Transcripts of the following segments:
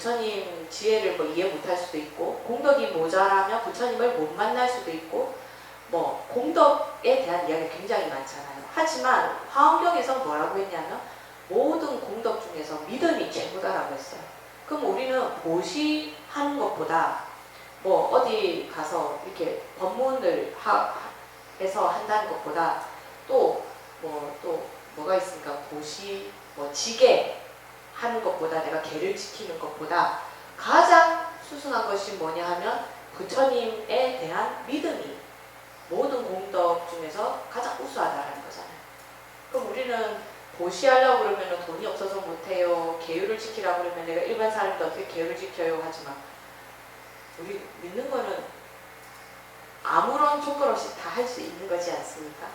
부처님 지혜를 뭐 이해 못할 수도 있고, 공덕이 모자라면 부처님을 못 만날 수도 있고, 뭐 공덕에 대한 이야기가 굉장히 많잖아요. 하지만 화엄경에서 뭐라고 했냐면 모든 공덕 중에서 믿음이 최고다라고 했어요. 그럼 우리는 보시하는 것보다 뭐 어디 가서 이렇게 법문을 해서 한다는 것보다 또 뭐가 있습니까? 보시, 뭐 지게 하는 것보다, 내가 계를 지키는 것보다 가장 수승한 것이 뭐냐 하면 부처님에 대한 믿음이 모든 공덕 중에서 가장 우수하다는 거잖아요. 그럼 우리는 보시하려고 그러면 돈이 없어서 못해요. 계율을 지키라고 그러면 내가 일반 사람도 어떻게 계율을 지켜요? 하지만 우리 믿는 거는 아무런 조건 없이 다 할 수 있는 거지 않습니까?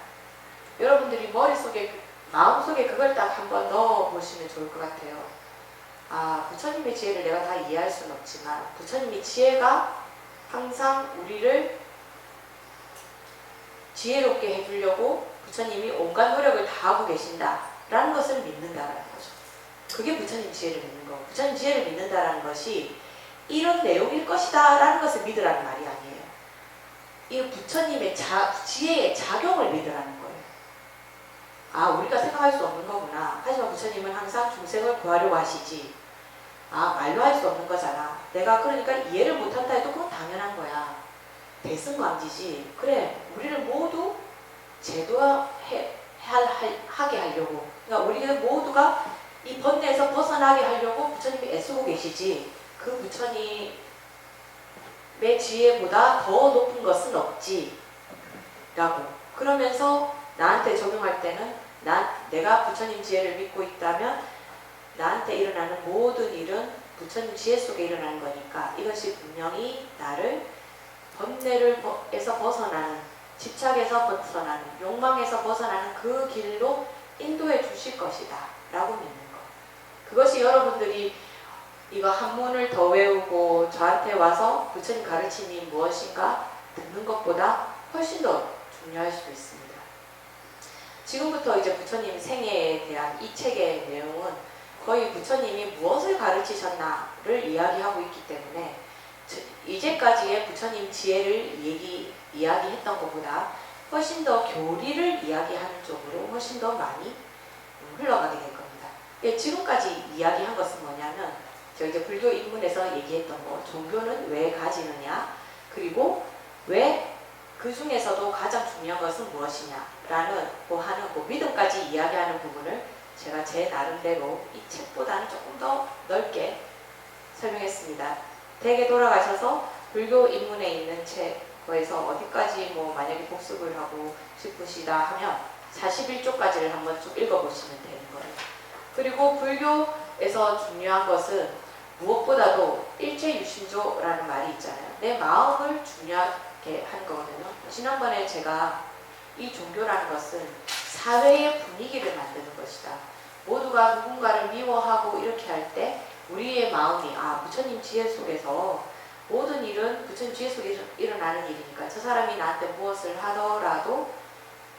여러분들이 머릿속에, 마음속에 그걸 딱 한번 넣어보시면 좋을 것 같아요. 아, 부처님의 지혜를 내가 다 이해할 수는 없지만 부처님의 지혜가 항상 우리를 지혜롭게 해주려고 부처님이 온갖 노력을 다하고 계신다라는 것을 믿는다라는 거죠. 그게 부처님 지혜를 믿는 거고, 부처님 지혜를 믿는다라는 것이 이런 내용일 것이다 라는 것을 믿으라는 말이 아니에요. 이 부처님의 지혜의 작용을 믿으라는 거예요. 아, 우리가 생각할 수 없는 거구나. 하지만 부처님은 항상 중생을 구하려고 하시지. 아, 말로 할 수 없는 거잖아. 내가 그러니까 이해를 못한다 해도 그건 당연한 거야. 대승광지지. 그래, 우리를 모두 제도하게 하려고, 그러니까 우리가 모두가 이 번뇌에서 벗어나게 하려고 부처님이 애쓰고 계시지. 그 부처님의 지혜보다 더 높은 것은 없지 라고. 그러면서 나한테 적용할 때는 내가 부처님 지혜를 믿고 있다면 나한테 일어나는 모든 일은 부처님 지혜 속에 일어나는 거니까 이것이 분명히 나를 번뇌에서 벗어나는, 집착에서 벗어나는, 욕망에서 벗어나는 그 길로 인도해 주실 것이다 라고 믿는 것. 그것이 여러분들이 이거 한문을 더 외우고 저한테 와서 부처님 가르침이 무엇인가 듣는 것보다 훨씬 더 중요할 수 있습니다. 지금부터 이제 부처님 생애에 대한 이 책의 내용은 거의 부처님이 무엇을 가르치셨나를 이야기하고 있기 때문에 이제까지의 부처님 지혜를 이야기했던 것보다 훨씬 더 교리를 이야기하는 쪽으로 훨씬 더 많이 흘러가게 될 겁니다. 지금까지 이야기한 것은 뭐냐면 저 이제 불교 입문에서 얘기했던 거, 종교는 왜 가지느냐, 그리고 왜 그 중에서도 가장 중요한 것은 무엇이냐라는 믿음까지 이야기하는 부분을 제가 제 나름대로 이 책보다는 조금 더 넓게 설명했습니다. 댁에 돌아가셔서 불교 입문에 있는 책에서 어디까지 만약에 복습을 하고 싶으시다 하면 41조까지를 한번 쭉 읽어보시면 되는 거예요. 그리고 불교에서 중요한 것은 무엇보다도 일체유심조라는 말이 있잖아요. 내 마음을 중요하게 한 거거든요. 지난번에 제가 이 종교라는 것은 사회의 분위기를 만드는 것이다. 모두가 누군가를 미워하고 이렇게 할 때 우리의 마음이 부처님 지혜 속에서 모든 일은 부처님 지혜 속에서 일어나는 일이니까 저 사람이 나한테 무엇을 하더라도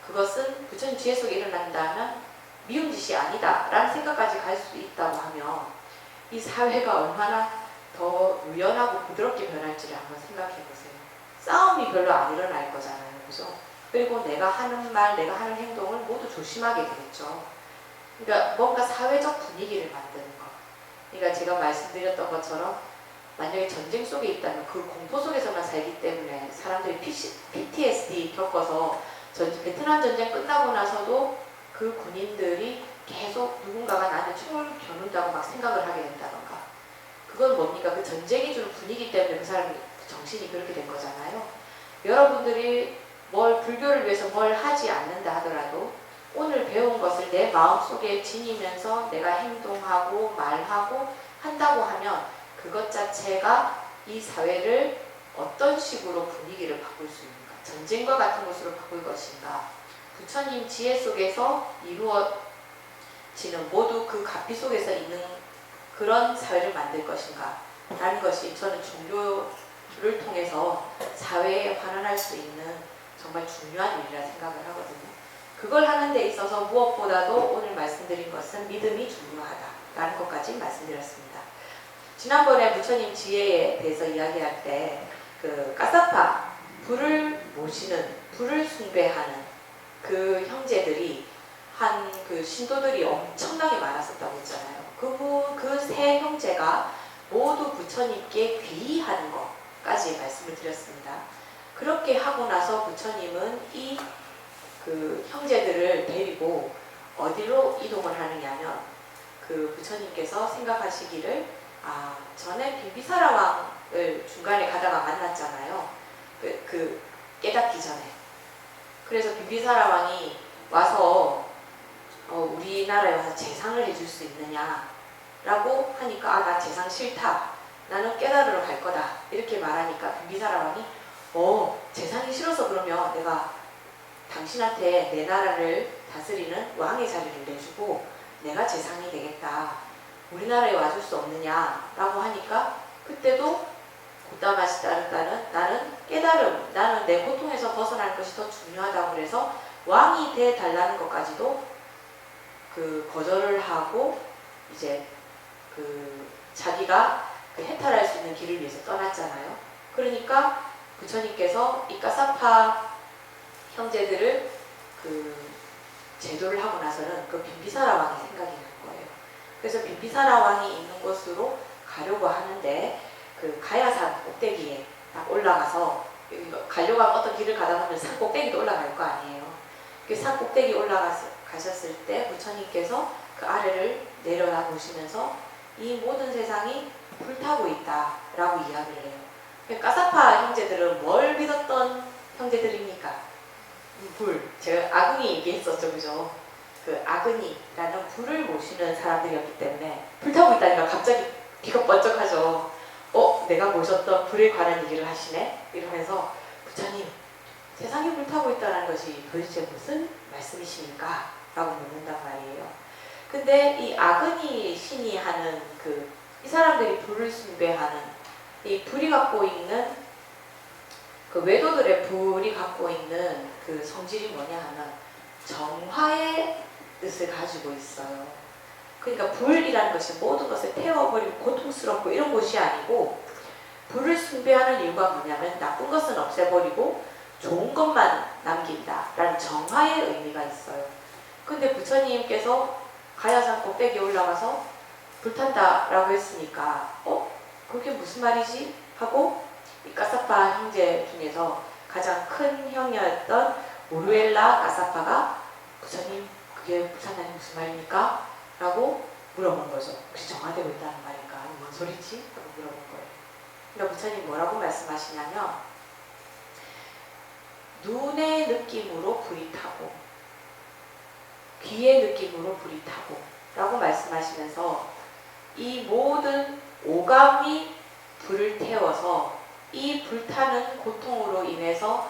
그것은 부처님 지혜 속에 일어난다면 미운 짓이 아니다 라는 생각까지 갈 수 있다고 하면 이 사회가 얼마나 더 유연하고 부드럽게 변할지를 한번 생각해 보세요. 싸움이 별로 안 일어날 거잖아요. 그죠? 그리고 내가 하는 말, 내가 하는 행동을 모두 조심하게 되겠죠. 그러니까 뭔가 사회적 분위기를 만드는 거. 그러니까 제가 말씀드렸던 것처럼 만약에 전쟁 속에 있다면 그 공포 속에서만 살기 때문에 사람들이 PTSD 겪어서 베트남 전쟁 끝나고 나서도 그 군인들이 계속 누군가가 나한테 총을 겨눈다고 막 생각을 하게 된다던가. 그건 뭡니까? 그 전쟁이 주는 분위기 때문에 그 사람이 정신이 그렇게 된 거잖아요. 여러분들이 불교를 위해서 뭘 하지 않는다 하더라도 오늘 배운 것을 내 마음속에 지니면서 내가 행동하고 말하고 한다고 하면 그것 자체가 이 사회를 어떤 식으로 분위기를 바꿀 수 있는가, 전쟁과 같은 것으로 바꿀 것인가, 부처님 지혜 속에서 이루어지는 모두 그 가피 속에서 있는 그런 사회를 만들 것인가 라는 것이 저는 종교를 통해서 사회에 환원할 수 있는 정말 중요한 일이라 생각을 하거든요. 그걸 하는 데 있어서 무엇보다도 오늘 말씀드린 것은 믿음이 중요하다라는 것까지 말씀드렸습니다. 지난번에 부처님 지혜에 대해서 이야기할 때 그 까사파, 불을 모시는, 불을 숭배하는 그 형제들이 한 그 신도들이 엄청나게 많았었다고 했잖아요. 그 세 형제가 모두 부처님께 귀의하는 것까지 말씀을 드렸습니다. 그렇게 하고 나서 부처님은 이 그 형제들을 데리고 어디로 이동을 하느냐면 그 부처님께서 생각하시기를 전에 빈비사라 왕을 중간에 가다가 만났잖아요. 그 깨닫기 전에. 그래서 빈비사라 왕이 와서 우리나라에 와서 재상을 해줄 수 있느냐라고 하니까 나 재상 싫다. 나는 깨달으러 갈 거다. 이렇게 말하니까 빈비사라 왕이 재상이 싫어서 그러면 내가 당신한테 내 나라를 다스리는 왕의 자리를 내주고 내가 재상이 되겠다. 우리나라에 와줄 수 없느냐라고 하니까 그때도 고다마시 따르다는 나는 깨달음, 나는 내 고통에서 벗어나는 것이 더 중요하다고 그래서 왕이 돼 달라는 것까지도 그 거절을 하고 이제 그 자기가 그 해탈할 수 있는 길을 위해서 떠났잖아요. 그러니까 부처님께서 이 까사파 형제들을 그 제도를 하고 나서는 그 빈비사라 왕이 생각이 날 거예요. 그래서 빈비사라 왕이 있는 곳으로 가려고 하는데 그 가야산 꼭대기에 딱 올라가서 가려고 하면 어떤 길을 가다 보면 산 꼭대기도 올라갈 거 아니에요. 그 산 꼭대기 올라가셨을 때 부처님께서 그 아래를 내려다 보시면서 이 모든 세상이 불타고 있다라고 이야기를 해요. 까사파 형제들은 뭘 믿었던 형제들입니까? 불. 제가 아그니 얘기했었죠, 그죠? 그 아그니라는 불을 모시는 사람들이었기 때문에 불타고 있다니까 갑자기 귀가 번쩍하죠. 내가 모셨던 불에 관한 얘기를 하시네? 이러면서 부처님, 세상이 불타고 있다는 것이 도대체 무슨 말씀이십니까? 라고 묻는단 말이에요. 근데 이 아그니 신이 하는 이 사람들이 불을 숭배하는 이 불이 갖고 있는 그 외도들의 불이 갖고 있는 그 성질이 뭐냐 하면 정화의 뜻을 가지고 있어요. 그러니까 불이라는 것이 모든 것을 태워버리고 고통스럽고 이런 것이 아니고 불을 숭배하는 이유가 뭐냐면 나쁜 것은 없애버리고 좋은 것만 남긴다라는 정화의 의미가 있어요. 근데 부처님께서 가야산 꼭대기에 올라가서 불탄다라고 했으니까 그게 무슨 말이지? 하고 이 까사파 형제 중에서 가장 큰 형이었던 오루엘라 까사파가 부처님 그게 불탄다니 무슨 말입니까? 라고 물어본 거죠. 혹시 정화되고 있다는 말인가? 아니 뭔 소리지? 하고 물어본 거예요. 그러니까 부처님 뭐라고 말씀하시냐면 눈의 느낌으로 불이 타고 귀의 느낌으로 불이 타고 라고 말씀하시면서 이 모든 오감이 불을 태워서 이 불타는 고통으로 인해서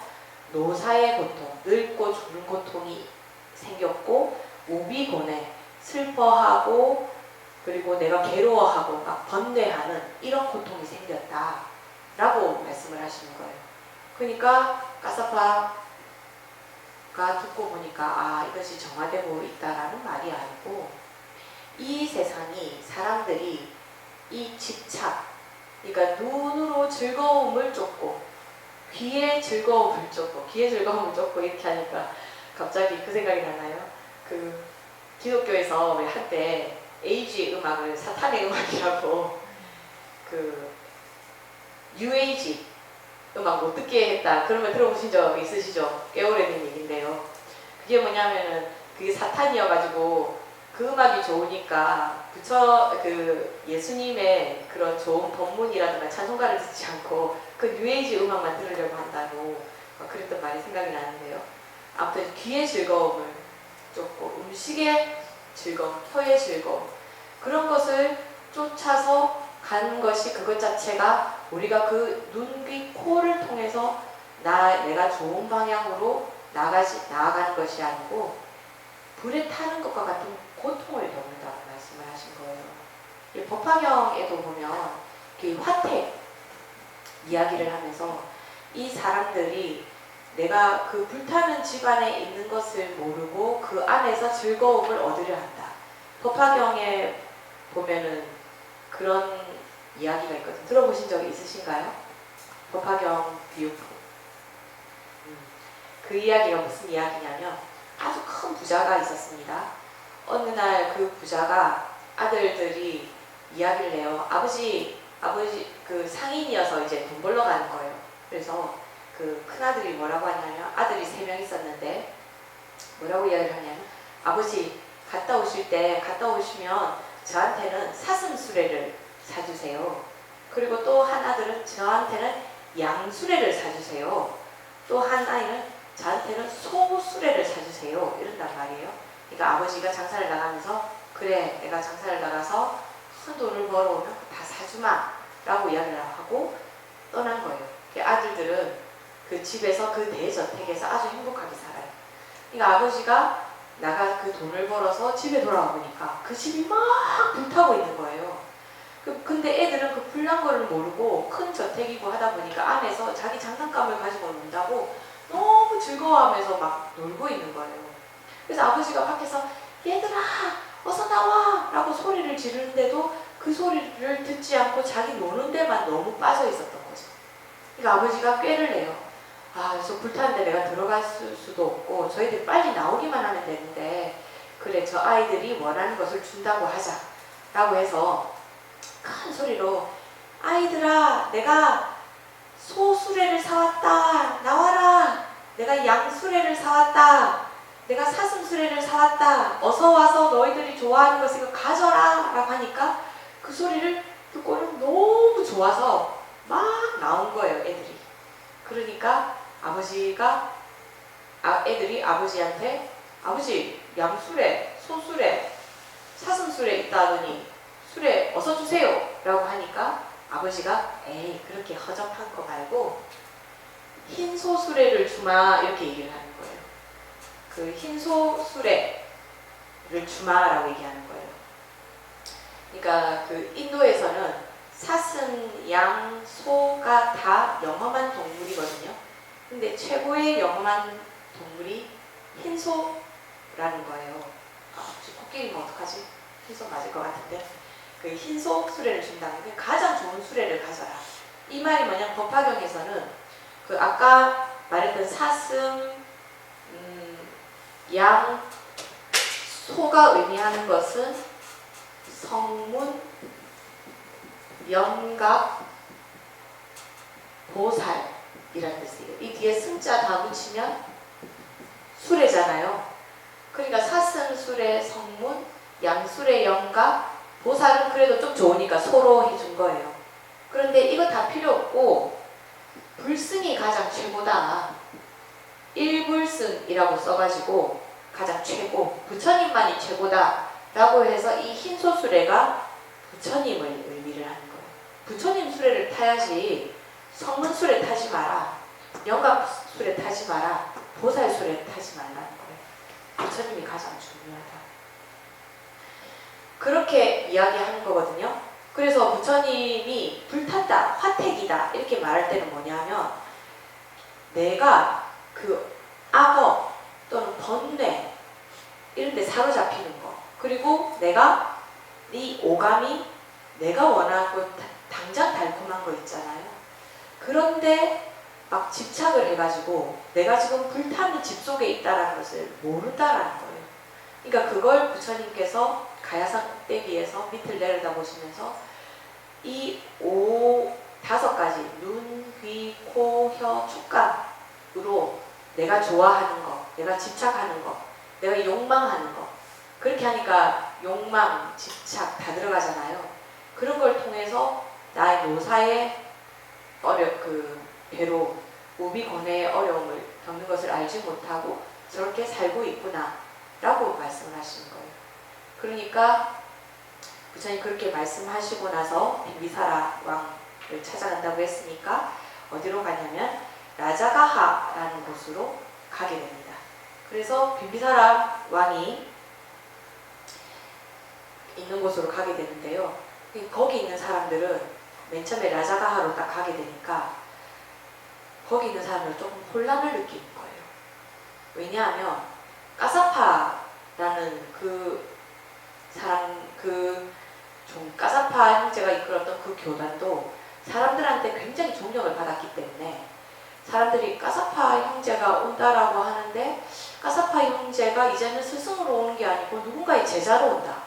노사의 고통, 늙고 죽는 고통이 생겼고 오비고뇌, 슬퍼하고 그리고 내가 괴로워하고 막 번뇌하는 이런 고통이 생겼다라고 말씀을 하시는 거예요. 그러니까 까사파가 듣고 보니까 이것이 정화되고 있다라는 말이 아니고 이 세상이 사람들이 이 집착, 그러니까 눈으로 즐거움을 쫓고 귀의 즐거움을 쫓고 귀의 즐거움을 쫓고 이렇게 하니까 갑자기 그 생각이 나나요? 그 기독교에서 왜 한때 에이지 음악을 사탄의 음악이라고 그 뉴에이지 음악 못 듣게 했다 그런 걸 들어보신 적 있으시죠? 꽤 오래된 얘기인데요. 그게 뭐냐면은 그게 사탄이어가지고 그 음악이 좋으니까 그 예수님의 그런 좋은 법문이라든가 찬송가를 듣지 않고 그 뉴에이지 음악만 들으려고 한다고 그랬던 말이 생각이 나는데요. 아무튼 귀의 즐거움을 쫓고 음식의 즐거움, 혀의 즐거움 그런 것을 쫓아서 가는 것이 그것 자체가 우리가 그 눈, 귀, 코를 통해서 내가 좋은 방향으로 나아가는 것이 아니고 불에 타는 것과 같은 고통을 겪는다고 말씀을 하신 거예요. 이 법화경에도 보면 그 화택 이야기를 하면서 이 사람들이 내가 그 불타는 집안에 있는 것을 모르고 그 안에서 즐거움을 얻으려 한다. 법화경에 보면은 그런 이야기가 있거든요. 들어보신 적이 있으신가요? 법화경 비유품. 그 이야기가 무슨 이야기냐면 아주 큰 부자가 있었습니다. 어느 날 그 부자가 아들들이 이야기를 해요. 아버지 그 상인이어서 이제 돈 벌러 가는 거예요. 그래서 그 큰아들이 뭐라고 하냐면, 아들이 3명 있었는데 뭐라고 이야기를 하냐면, 아버지 갔다 오시면 저한테는 사슴수레를 사주세요. 그리고 또 한 아들은 저한테는 양수레를 사주세요. 또 한 아이는 저한테는 소수레를 사주세요. 이런단 말이에요. 그러니까 아버지가 장사를 나가면서, 그래 내가 장사를 나가서 큰 돈을 벌어오면 다 사주마 라고 이야기를 하고 떠난 거예요. 아들들은 그 집에서 그 대저택에서 아주 행복하게 살아요. 그러니까 아버지가 나가 그 돈을 벌어서 집에 돌아와 보니까 그 집이 막 불타고 있는 거예요. 근데 애들은 그 불난 거를 모르고 큰 저택이고 하다 보니까 안에서 자기 장난감을 가지고 논다고 너무 즐거워하면서 막 놀고 있는 거예요. 그래서 아버지가 밖에서 얘들아 어서 나와 라고 소리를 지르는데도 그 소리를 듣지 않고 자기 노는 데만 너무 빠져 있었던 거죠. 그러니까 아버지가 꾀를 내요. 저 불타는데 내가 들어갈 수도 없고 저희들 빨리 나오기만 하면 되는데, 그래 저 아이들이 원하는 것을 준다고 하자 라고 해서 큰 소리로, 아이들아 내가 소수레를 사왔다 나와라, 내가 양수레를 사왔다, 내가 사슴수레를 사왔다, 어서 와서 너희들이 좋아하는 것을 이거 가져라 라고 하니까 그 소리를 듣고는 너무 좋아서 막 나온 거예요, 애들이. 그러니까 애들이 아버지한테, 아버지 양수레, 소수레, 사슴수레 있다 하더니 수레 어서 주세요 라고 하니까 아버지가 에이 그렇게 허접한 거 말고 흰 소수레를 주마 이렇게 얘기를 하는 거예요. 그 흰 소수레를 주마 라고 얘기하는 거예요. 그러니까 그 인도에서는 사슴, 양, 소가 다 영험한 동물이거든요. 근데 최고의 영험한 동물이 흰소라는 거예요. 혹시 코끼리면 어떡하지? 흰소 맞을 것 같은데. 그 흰소 수레를 준다는 게 가장 좋은 수레를 가져라. 이 말이 뭐냐면 법화경에서는 그 아까 말했던 사슴, 양, 소가 의미하는 것은 성문, 영각, 보살이라는 뜻이에요. 이 뒤에 승자 다 붙이면 수레잖아요. 그러니까 사슴 수레 성문, 양 수레 영각, 보살은 그래도 좀 좋으니까 소로 해준 거예요. 그런데 이거 다 필요 없고 불승이 가장 최고다. 일불승이라고 써가지고 가장 최고, 부처님만이 최고다 라고 해서 이 흰소수레가 부처님을 의미를 하는 거예요. 부처님 수레를 타야지 성문 수레 타지 마라, 영각 수레 타지 마라, 보살 수레 타지 말라는 거예요. 부처님이 가장 중요하다. 그렇게 이야기하는 거거든요. 그래서 부처님이 불탔다, 화택이다 이렇게 말할 때는 뭐냐면, 내가 그 악어 또는 번뇌 이런 데 사로잡히는 거, 그리고 내가 네 오감이 내가 원하고 당장 달콤한 거 있잖아요. 그런데 막 집착을 해가지고 내가 지금 불타는 집 속에 있다는 것을 모른다라는 거예요. 그러니까 그걸 부처님께서 가야산 꼭대기에서 밑을 내려다보시면서 이 5가지 눈, 귀, 코, 혀, 촉감으로 내가 좋아하는 거, 내가 집착하는 거, 내가 욕망하는 거, 그렇게 하니까 욕망, 집착 다 들어가잖아요. 그런 걸 통해서 나의 노사의 괴로움, 우비고뇌의 어려움을 겪는 것을 알지 못하고 저렇게 살고 있구나 라고 말씀을 하시는 거예요. 그러니까 부처님 그렇게 말씀하시고 나서 빈비사라 왕을 찾아간다고 했으니까 어디로 가냐면 라자가하라는 곳으로 가게 됩니다. 그래서 빈비사라 왕이 있는 곳으로 가게 되는데요. 거기 있는 사람들은 맨 처음에 라자가하로 딱 가게 되니까 거기 있는 사람들은 조금 혼란을 느끼는 거예요. 왜냐하면 까사파라는 그 사람, 그 까사파 형제가 이끌었던 그 교단도 사람들한테 굉장히 존경을 받았기 때문에 사람들이 까사파 형제가 온다라고 하는데 까사파 형제가 이제는 스승으로 오는 게 아니고 누군가의 제자로 온다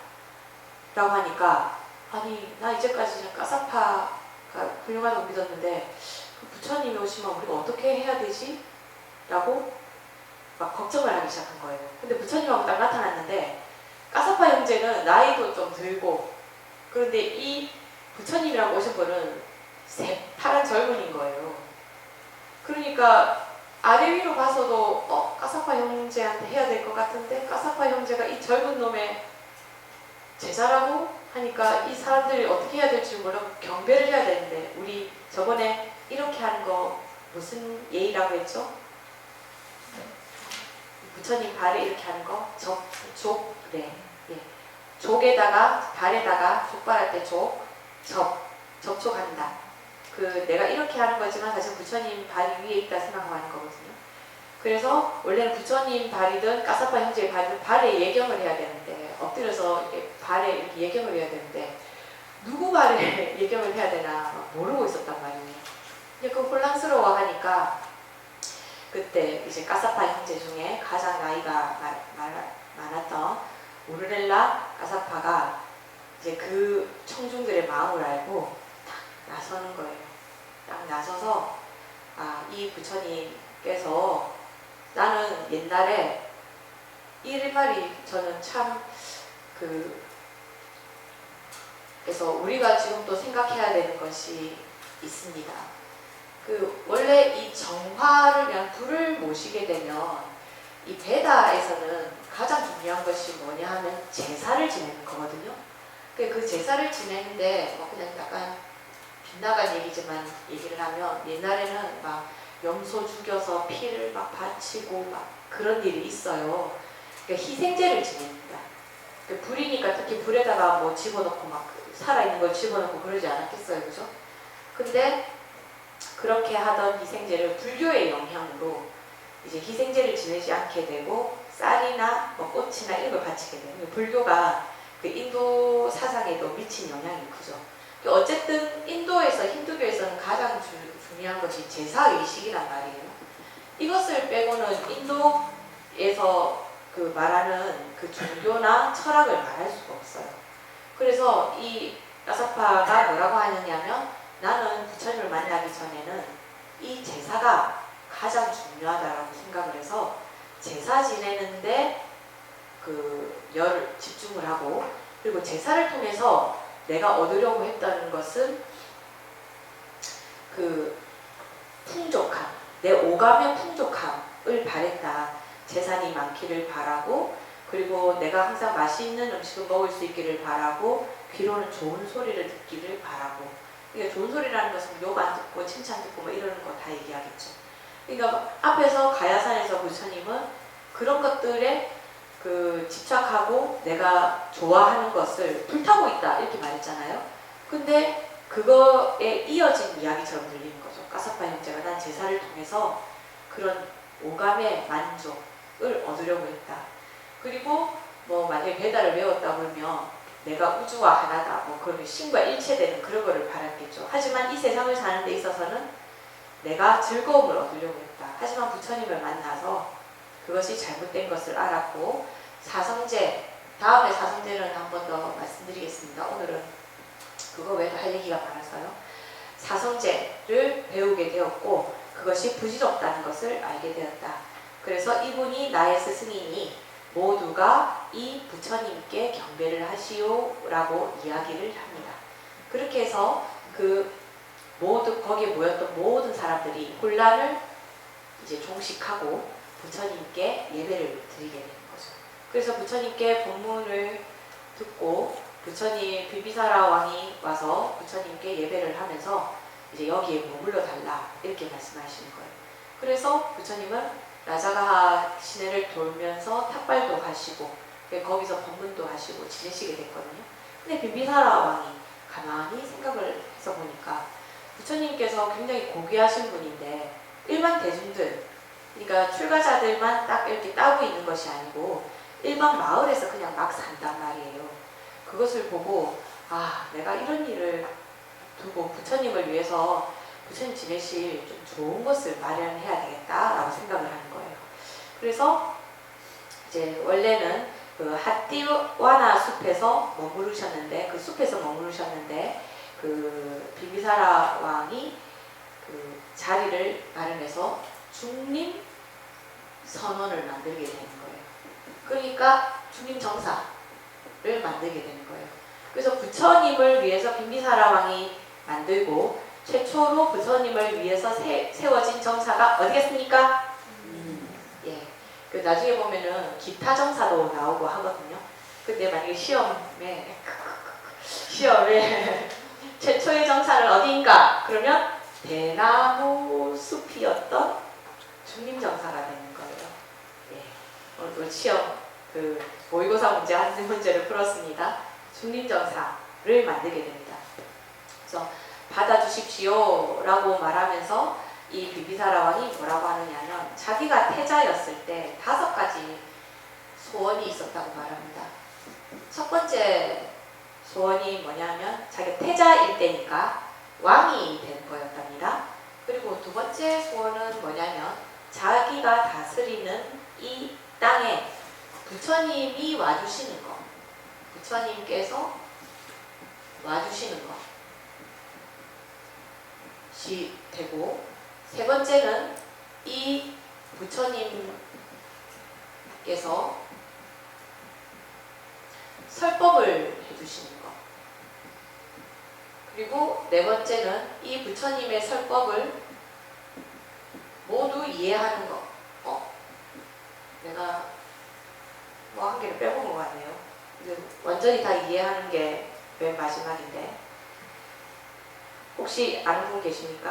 라고 하니까 아니 나 이제까지는 까사파가 훌륭하다고 믿었는데 그 부처님이 오시면 우리가 어떻게 해야 되지? 라고 막 걱정을 하기 시작한 거예요. 근데 부처님하고 딱 나타났는데 까사파 형제는 나이도 좀 들고 그런데 이 부처님이라고 오신 분은 새파란 젊은인 거예요. 그러니까 아래 위로 봐서도 까사파 형제한테 해야 될 것 같은데 까사파 형제가 이 젊은 놈의 제자라고 하니까 이 사람들이 어떻게 해야 될지 몰라 경배를 해야 되는데 우리 저번에 이렇게 하는 거 무슨 예의라고 했죠? 부처님 발에 이렇게 하는 거 족네 예. 족에다가 발에다가 족발할 때 접촉한다. 그 내가 이렇게 하는 거지만 사실 부처님 발이 위에 있다 생각하고 하는 거거든요. 그래서 원래는 부처님 발이든 까사파 형제의 발이든 발에 예경을 해야 되는데 엎드려서 발에 이렇게 예경을 해야 되는데 누구 발에 예경을 해야 되나 모르고 있었단 말이에요. 근데 그 혼란스러워 하니까 그때 이제 까사파 형제 중에 가장 나이가 많았던 우르렐라 까사파가 이제 그 청중들의 마음을 알고 딱 나서는 거예요. 딱 나서서 이 부처님께서 나는 옛날에 이 말이 저는 참 그래서 우리가 지금 또 생각해야 되는 것이 있습니다. 원래 이 정화를 위한 불을 모시게 되면 이 베다에서는 가장 중요한 것이 뭐냐 하면 제사를 지내는 거거든요. 그 제사를 지내는데 그냥 약간 빗나간 얘기지만 얘기를 하면 옛날에는 막 염소 죽여서 피를 막 바치고 막 그런 일이 있어요. 그러니까 희생제를 지냅니다. 불이니까 특히 불에다가 뭐 집어넣고 막 살아있는 걸 집어넣고 그러지 않았겠어요, 그죠? 근데 그렇게 하던 희생제를 불교의 영향으로 이제 희생제를 지내지 않게 되고 쌀이나 뭐 꽃이나 이런 걸 바치게 돼요. 불교가 그 인도 사상에도 미친 영향이 크죠. 어쨌든 인도에서 힌두교에서는 가장 중요한 것이 제사의식이란 말이에요. 이것을 빼고는 인도에서 그 말하는 그 종교나 철학을 말할 수가 없어요. 그래서 이 까사파가 뭐라고 하느냐면 나는 부처님을 만나기 전에는 이 제사가 가장 중요하다라고 생각을 해서 제사 지내는데 집중을 하고 그리고 제사를 통해서 내가 얻으려고 했다는 것은 풍족함, 내 오감의 풍족함을 바랬다. 재산이 많기를 바라고 그리고 내가 항상 맛있는 음식을 먹을 수 있기를 바라고 귀로는 좋은 소리를 듣기를 바라고 그러니까 좋은 소리라는 것은 욕 안 듣고 칭찬 듣고 뭐 이러는 거 다 얘기하겠죠. 그러니까 앞에서 가야산에서 부처님은 그런 것들에 집착하고 내가 좋아하는 것을 불타고 있다 이렇게 말했잖아요. 근데 그거에 이어진 이야기처럼 들리는 거죠. 까사파 형제가 난 제사를 통해서 그런 오감의 만족을 얻으려고 했다. 그리고 뭐 만약에 베다를 외웠다 그러면 내가 우주와 하나다 뭐 그러면 신과 일체되는 그런 거를 바랐겠죠. 하지만 이 세상을 사는 데 있어서는 내가 즐거움을 얻으려고 했다. 하지만 부처님을 만나서 그것이 잘못된 것을 알았고 사성제, 다음에 사성제는 한 번 더 말씀드리겠습니다. 오늘은 그거 외에도 할 얘기가 많아서요. 사성제를 배우게 되었고 그것이 부질없다는 것을 알게 되었다. 그래서 이분이 나의 스승이니 모두가 이 부처님께 경배를 하시오라고 이야기를 합니다. 그렇게 해서 거기에 모였던 모든 사람들이 혼란을 이제 종식하고 부처님께 예배를 드리게 되는 거죠. 그래서 부처님께 법문을 듣고 부처님 비비사라 왕이 와서 부처님께 예배를 하면서 이제 여기에 머물러 달라 이렇게 말씀하시는 거예요. 그래서 부처님은 라자가하 시내를 돌면서 탑발도 하시고 거기서 법문도 하시고 지내시게 됐거든요. 근데 비비사라 왕이 가만히 생각을 해서 보니까 부처님께서 굉장히 고귀하신 분인데 일반 대중들 그러니까 출가자들만 딱 이렇게 따고 있는 것이 아니고 일반 마을에서 그냥 막 산단 말이에요. 그것을 보고 아, 내가 이런 일을 두고 부처님을 위해서 부처님 지내실 좀 좋은 것을 마련해야 되겠다라고 생각을 하는 거예요. 그래서 이제 원래는 그 핫띠와나 숲에서 머무르셨는데, 그 숲에서 머무르셨는데, 그 비비사라 왕이 그 자리를 마련해서 중림 선원을 만들게 되는 거예요. 그러니까 중림 정사를 만들게 되는 거예요. 그래서 부처님을 위해서 빈비사라 왕이 만들고 최초로 부처님을 위해서 세워진 정사가 어디겠습니까? 예. 그 나중에 보면은 기타 정사도 나오고 하거든요. 근데 만약에 시험에 최초의 정사는 어디인가? 그러면 대나무 숲이었던 중림정사가 되는 거예요. 예. 오늘 시험 그 모의고사 문제 한 문제를 풀었습니다. 중림정사를 만들게 됩니다. 그래서 받아주십시오라고 말하면서 이 비비사라 왕이 뭐라고 하느냐면 자기가 태자였을 때 5가지 소원이 있었다고 말합니다. 첫 번째 소원이 뭐냐면 자기가 태자일 때니까 왕이 되는 거였답니다. 그리고 두 번째 소원은 뭐냐면 자기가 다스리는 이 땅에 부처님이 와주시는 것, 부처님께서 와주시는 것이 되고, 세 번째는 이 부처님께서 설법을 해주시는 것, 그리고 네 번째는 이 부처님의 설법을 모두 이해하는 것. 내가 뭐 한 개를 빼먹은 것 같네요. 완전히 다 이해하는 게 맨 마지막인데, 혹시 아는 분 계십니까?